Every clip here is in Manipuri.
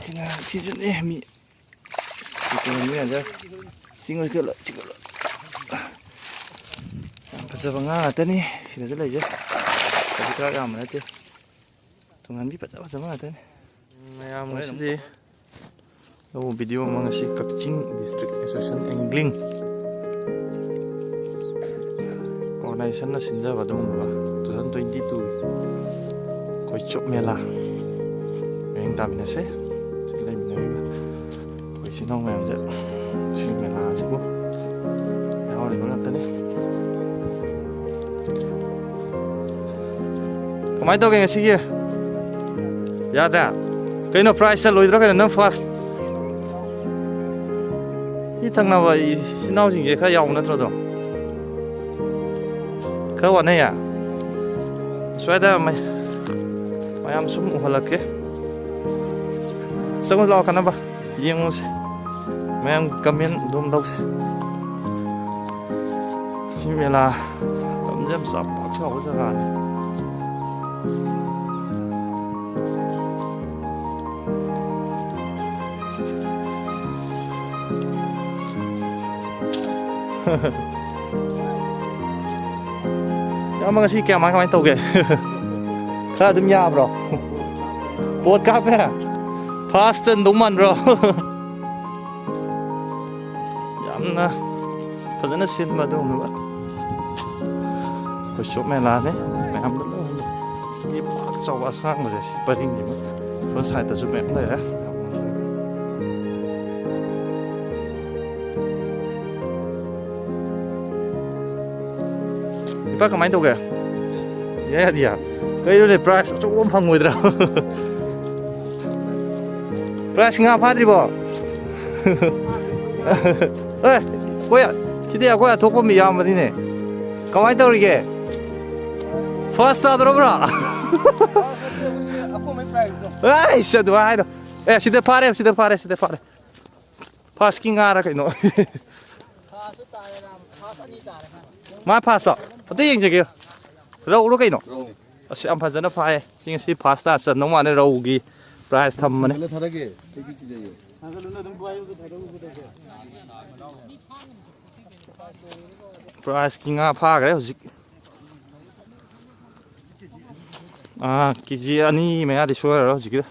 Sini mi. Ini aja. Tinggal ke lah. Pasal bangga ada nih. Sini aja lah aja. Tapi kalau yang mana tu? Tungan bi pasal bangga ada nih. Mayam ngasih. Oh video mengasih Kakching District Association Angling. Organisation na sinja badong ba 2022 koi chop mela eng ta bina se lai bina koi sinong mem je si mela se ko ya ori ko nata ne kamai to ke ngasi ge ya da kai no price loi dro ka nang fast I thang na ba I sinau jing ge kha yaw na tro do Kau mana ya? Sudah mayam semua halak ke. Semua lawan apa? Yang mus, mayam kamian dom daus. Similah, jam sampai cakap sekarang. Mga si kaya makamay toge. Kaya dum ya bro. Podcast ya. Fast and duman bro. Yamna. Fazana sin ma dum ba. Ko shop me la ne. Me am lo. Ni pa chaw ba sang mo je si paring ni ma. First side ta ju me la ya. Ipa kamay to kaya? Ya dia. Kayo le price 조금 판 거더라. price nga padri bo. Eh, koya. 기대야 koya 독범이 야마디네. kamay to 이게. First adro bro. Ako may price. Ay, sa duay. Eh, sida pare. Pasking ara kay no. Mai pass lo. Tapi yang je kira. Rau lo kau no. Asyik am pasan apa ya? Sing si pasta sen nong mana rau gi. Price tham mana? Price kinga apa kaya hujik. Ah, kiji ani mana di suara rau hujik.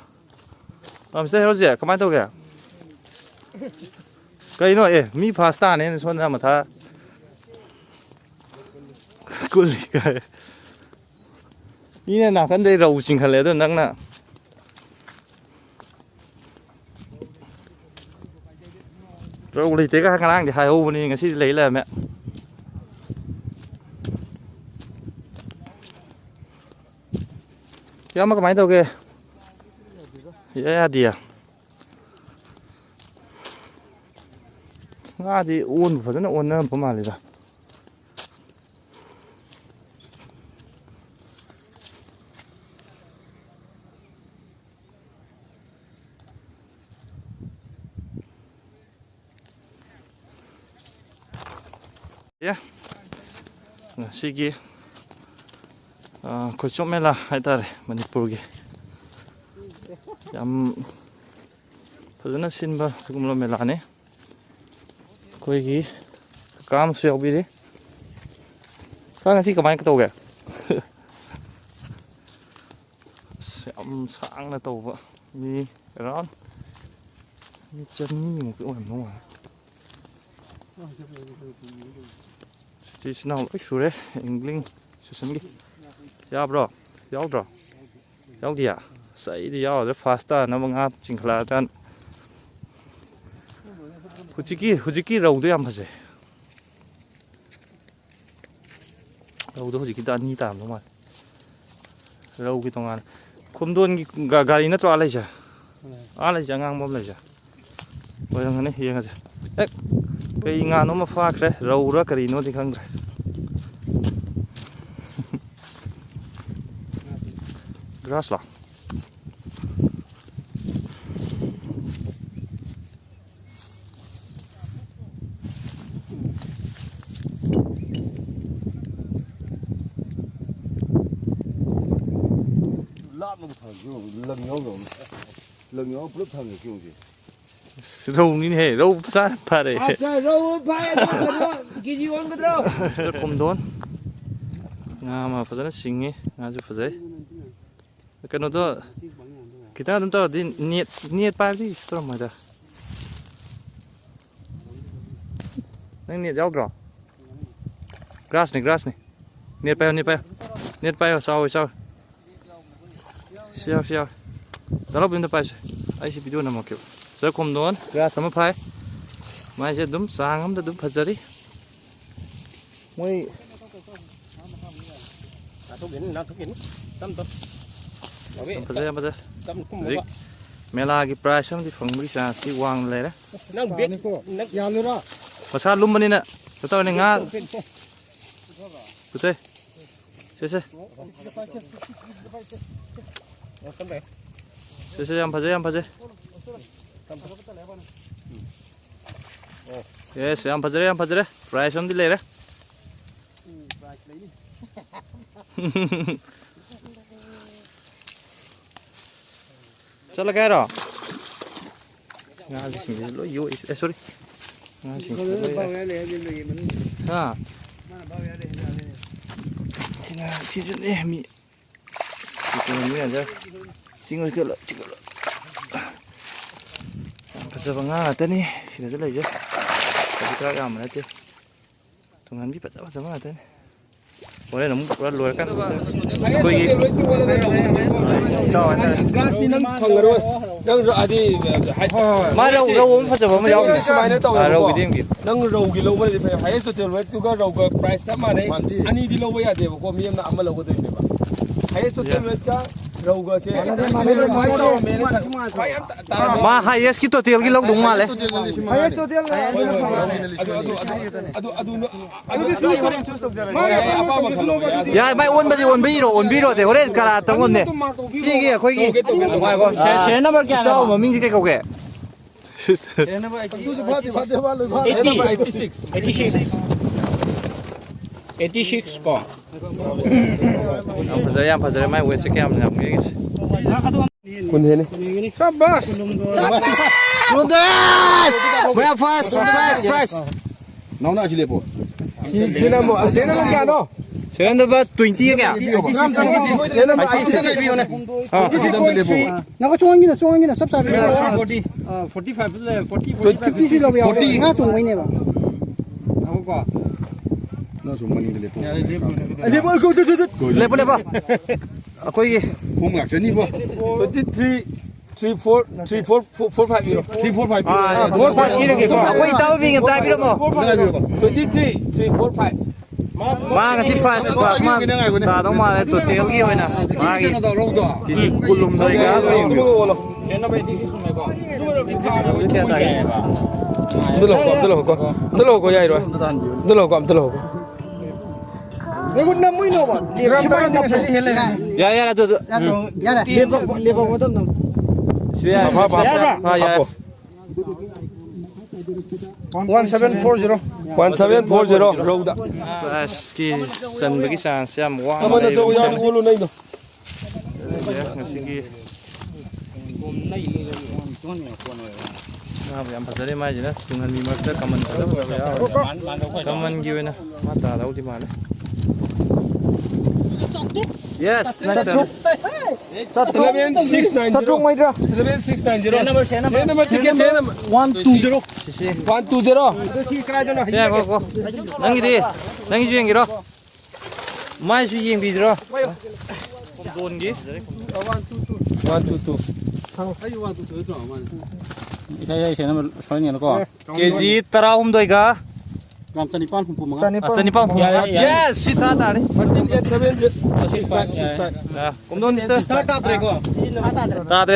Am saya rau je. Kamai tu kaya? Kau no mi pasta ni suara mata. Kuli kaya. Ini nak kan dari rau sing kali tu nang na. Rau li tega kan ang di hai ho ni ngasi lei lah me. Kaya mak main tu ke? Ya dia. Ngadi un, pasal un na pemali dah. Ya, sigi, kau cuma lah, ada Manipur ge. Jam, pasal sin ba, kumlo melah ne. Kau gi, kam siap biri. Kau ngasih kemana kau ge? Siam sang na tau ba, ni ran, ni cerni mungkin orang mana. This now sure angling susan gi ya bro yaw dia sai di yaw the faster na mga chingkhala tan hujiki rau do yam phase rau do hujiki ta ni tam no ma rau gi tongan khumdon gi gari na to alai ja ngang mom lai ja oyang ne yeng ja ek Kaya nga no mafakre, raura karino di kang grass lah. lần nhỏ lúc thằng người kêu gì râu như thế râu sát phá đấy râu phá cái gì ăn cái râu rất không đốn mà phải rất xinh ấy rất phải dễ cái nó đó kita tụi tao đi nhiệt ba đi sao mà đó nang nhiệt giàu rồi grass này nhiệt bay sao siêu đó là bên đó bay ai sẽ video nào kiểu giờ không đón grass sama phai mai sẽ đúng sáng lắm đó đúng phải giờ đi mới thuốc biển tâm bây giờ gì mẹ là cái price không thì phòng bị sao thì quăng lại đó năng biết ya luôn đó mà sao lùm bên này cho tao này ngã cứ thế xe em phải dễ yes em phải dễ price không đi lấy đấy sao là cái đó ngã gì xin lỗi yêu sorry ngã xin lỗi ha xin chuyện em mi chuyện mi aja xin người kia lại bây giờ bằng ngã tên đi xin rất là dễ kita làm này chứ thằng anh biết bắt đầu làm tên boleh nemu luar kan koi mà rau cũng phải chụp mà rau rau cái gì nang rau cái lâu vậy phải hay số tiền vậy tu cái rau cái price mà này anh đi lâu vậy thì có miếng nào mà lâu cái gì mà hay số tiền vậy cái rau cái gì mà highest cái total cái lâu đúng mà lấy highest total ya mai on biro thì hồi cả tông on này cái gì khôi gì xe number क्या है mà mình cái câu cái xe number 86 có bây giờ mai quên sẽ cái làm cái gì con thế này sabas Kundas very fast price nó nào chỉ lấy bộ thế nào cái đó xe number 20 cái thế nào nó có chuông như nào sắp sắp 45 40 là 40 ngã xuống này吧 không có nó xuống mình lấy bộ lấy bộ coi gì không ngạc chân đi bộ 3445 euro 345 이렇게 거 coi tao vì người ta biết đâu mà 345 mà cái price mà ta đâu mà tụt tiêu cái vậy nè mà cái kulum đây cả 들어오고 야 이리 와 들어오고 내가 남muy no ba ya tu ya leba motor no ya 1740 road ski sân với cái sàn xem quá mà nó đâu ya ulu này đâu ngasih yang pasal dia macam mana? Dengan 5 meter kaman kaman gimana? Mata tahu di mana? Yes, next. 11690 Satrung mai dra 11690 number ticket 120 Saya kok. Nangi jual gitu. Mai suy yang biji rồi. Don gì? 122 KG terahum doi ka? gram chanipan pum Sanipam. Yes, si tata ni. 187 Ya, kumdon mister.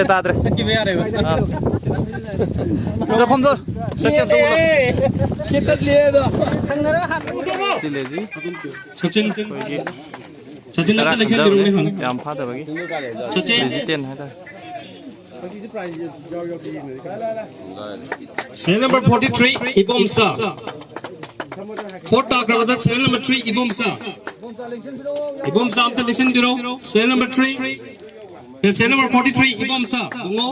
Tadre. sakki ve are Udah kumdon. Sakit tu. kita lihat thangara hat Sile ji. Sachin Sachin का इलेक्शन जरूर नहीं होना Yang pada bagi. Sachin President ada. serial number 43 Ibomsa fourth आकर बता serial number 3 Ibomsa आपका इलेक्शन जरूर serial number 3 serial number 43 Ibomsa bungo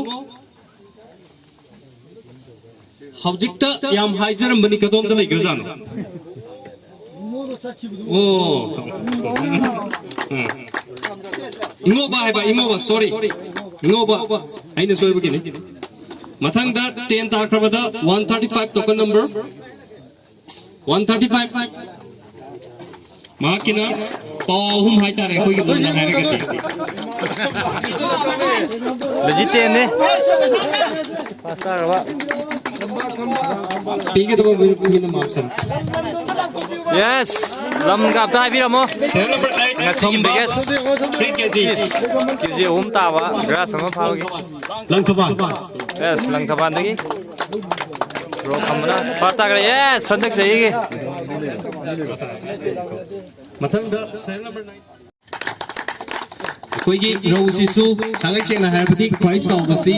ꯍꯧꯖꯤꯛꯇ ꯌꯥꯝ ꯍꯥꯏꯖꯔꯝꯕꯅꯤ ꯀꯗꯣꯝꯗ ꯂꯩꯈ꯭ꯔꯖꯥꯠꯅꯣ ꯑꯣ ꯏꯉꯣꯕ ꯍꯥꯏꯕ ꯏꯉꯣꯕ ꯁꯣꯔꯤ ꯏꯉꯣꯕ ꯑꯩꯅ ꯁꯣꯏꯕꯒꯤꯅꯤ ꯃꯊꯪꯗ 10 ꯇꯥꯈ꯭ꯔꯕꯗ 135 token number 135 ꯃꯍꯥꯛꯀꯤꯅ ꯄꯥꯎ ꯑꯍꯨꯝ ꯍꯥꯏꯇꯥꯔꯦ ꯑꯩꯈꯣꯏꯒꯤ ꯃꯨꯟꯅ ꯍꯥꯏꯔꯒꯗꯤ ꯂꯦꯖꯤꯇꯦꯟꯅꯦ ꯐꯥꯁ ꯇꯥꯔꯕ ꯄꯤꯒꯗꯕ ꯃꯤꯔꯨꯞꯁꯤꯡꯒꯤꯅ ꯃꯥꯞꯁꯟ ꯌꯦꯁ ꯂꯝꯒ ꯑꯝꯇ ꯍꯥꯏꯕꯤꯔꯝꯃꯣ ꯁꯦꯔꯤꯌꯜ ꯅꯝꯕꯔ 8 ꯉꯁꯤꯒꯤ ꯕꯤꯒꯦꯁ 3 kg ꯀꯦꯖꯤ 3 ꯇꯥꯕ ꯒ꯭ꯔꯥꯁ ꯑꯃ ꯐꯥꯕꯒꯤ ꯂꯪꯊꯕꯥꯜ ꯌꯦꯁ ꯂꯪꯊꯕꯥꯜꯗꯒꯤ ꯔꯣ ꯈꯝꯕꯅ ꯐꯥꯔ ꯇꯥꯈ꯭ꯔꯦ ꯌꯦꯁ ꯍꯟꯗꯛ ꯆꯍꯤꯒꯤ ꯃꯊꯪꯗ ꯁꯦꯔꯤꯌꯜ ꯅꯝꯕꯔ 9 ꯑꯩꯈꯣꯏꯒꯤ ꯔꯧꯁꯤꯁꯨ ꯁꯥꯡꯂꯩ ꯁꯦꯡꯅ ꯍꯥꯏꯔꯕꯗꯤ ꯈ꯭ꯋꯥꯏ ꯆꯥꯎꯕꯁꯤ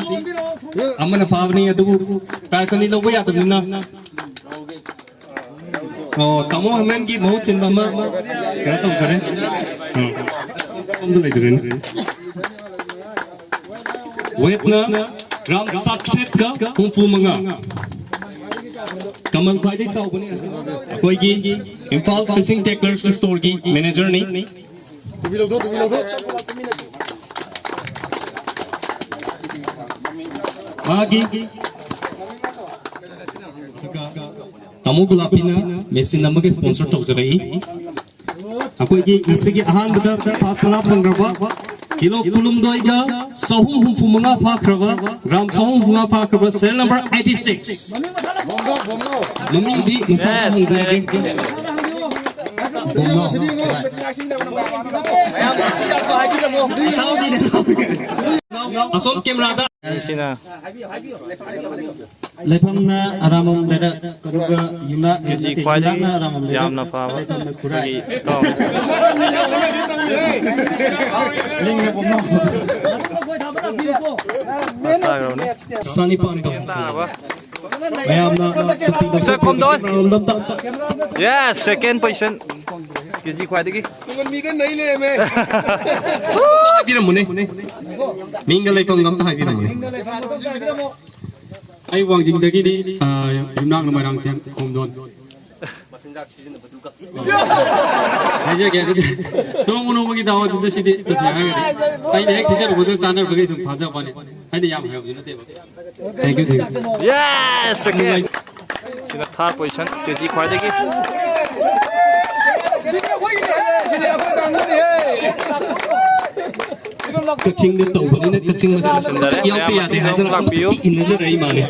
ꯑꯃꯅ ꯐꯥꯕꯅꯤ ꯑꯗꯨꯕꯨ ꯄ꯭ꯔꯥꯏꯖ ꯑꯅꯤ ꯂꯧꯕ ꯌꯥꯗꯕꯅꯤꯅ ꯇꯥꯃꯣ ꯍꯃꯦꯟꯒꯤ ꯃꯍꯨꯠ ꯁꯤꯟꯕ ꯑꯃ ꯀꯩꯅꯣ ꯇꯧꯖꯔꯦ ꯁꯣꯝꯗ ꯂꯩꯖꯔꯦꯅꯦ ꯋꯦꯠꯅ ꯒ꯭ꯔꯥꯝ 64.5 ꯀꯃꯜ ꯈ꯭ꯋꯥꯏꯗꯒꯤ ꯆꯥꯎꯕꯅꯤ ꯑꯩꯈꯣꯏꯒꯤ ꯏꯝꯐꯥꯜ ꯐꯤꯁꯤꯡ ꯇꯦꯛꯂꯔꯁ ꯁ꯭ꯇꯣꯔꯒꯤ ꯃꯦꯅꯦꯖꯔꯅꯤ Tumi lâu thôi, tumi lâu thôi. ꯃꯥꯒꯤ ꯇꯥꯃꯣ ꯒꯨꯂꯥꯄꯤꯅ ꯃꯦꯆꯤꯟ ꯑꯃꯒꯤ ꯁ꯭ꯄꯣꯟꯁꯔ ꯇꯧꯖꯔꯛꯏ ꯑꯩꯈꯣꯏꯒꯤ ꯉꯁꯤꯒꯤ ꯑꯍꯥꯟꯕꯗ ꯐꯥꯁ ꯇꯔꯥ ꯐꯪꯈ꯭ꯔꯕ ꯀꯤꯂꯣ 365 ꯐꯥꯈ꯭ꯔꯕ ꯒ꯭ꯔꯥꯝ 365 ꯐꯥꯈ꯭ꯔꯕ ꯁꯦꯔꯤꯌꯜ ꯅꯝꯕꯔ 86 ꯃꯃꯤꯡꯗꯤ ꯃꯁꯥꯗ ꯍꯪꯖꯔꯒꯦ ꯑꯁꯣꯝ ꯀꯦꯃꯦꯔꯥꯗ ꯁꯤꯅ ꯂꯩꯐꯝꯅ ꯑꯔꯥꯃꯝ ꯂꯩꯔ ꯀꯗꯨꯒ ꯌꯨꯝꯅ ꯀꯦꯖꯤ ꯈ꯭ꯋꯥꯏꯗꯒꯤ ꯌꯥꯝꯅ ꯐꯥꯕ ꯈꯨꯔꯥꯏ ꯐꯥꯁ ꯇꯥꯈ꯭ꯔꯕꯅꯤ ꯆꯅꯤꯄꯥꯟ ꯇꯥꯔꯕ ꯃꯌꯥꯝꯅ ꯃꯤꯁꯇꯔ ꯈꯣꯝꯗꯣꯟ ꯌꯦꯁ ꯁꯦꯀꯦꯟ ꯄꯣꯖꯤꯁꯟ ꯀꯦꯖꯤ ꯈ꯭ꯋꯥꯏꯗꯒꯤ ꯃꯤꯒ ꯅꯩ ꯂꯩꯔꯝꯃꯦ ꯍꯥꯏꯕꯤꯔꯝꯃꯨꯅꯦ ꯃꯤꯡꯒ ꯂꯩꯐꯝꯒ ꯑꯝꯇ ꯍꯥꯏꯕꯤꯔꯝꯃꯨꯅꯦ ꯑꯩ ꯋꯥꯡꯖꯤꯡꯗꯒꯤꯗꯤ ꯌꯨꯝꯅꯥꯛ ꯃꯣꯏꯔꯥꯡꯊꯦꯝ ꯈꯣꯝꯗꯣꯟ ꯍꯥꯏꯖꯒꯦ ꯑꯗꯨꯗꯤ ꯅꯣꯡꯃ ꯅꯣꯡꯃꯒꯤ ꯗꯥꯋꯥꯗꯨꯗ ꯁꯤꯗꯤ ꯇꯁꯦꯡꯅ ꯍꯥꯏꯔꯒꯗꯤ ꯑꯩꯅ ꯍꯦꯛ ꯊꯤꯖꯔꯨꯕꯗ ꯆꯥꯟꯅꯕꯒꯤ ꯁꯨꯝ ꯐꯥꯖꯕꯅꯤ ꯑꯩꯅ ꯌꯥꯝ ꯍꯩꯔꯕꯗꯤ ꯅꯠꯇꯦꯕ ꯊꯦꯡꯛ ꯌꯨ ꯌꯦꯁ ꯁꯦꯀꯦꯟ ꯁꯤꯅ ꯊꯥꯔꯠ ꯄꯣꯖꯤꯁꯟ ꯀꯦꯖꯤ ꯈ꯭ꯋꯥꯏꯗꯒꯤ ꯀꯛꯆꯤꯡꯗ ꯇꯧꯕꯅꯤꯅ ꯀꯛꯆꯤꯡ ꯃꯆꯥ ꯌꯥꯎꯕ ꯌꯥꯗꯦ ꯍꯥꯏꯗꯅ ꯏꯟꯅꯖꯔꯛꯏ ꯃꯥꯜꯂꯤ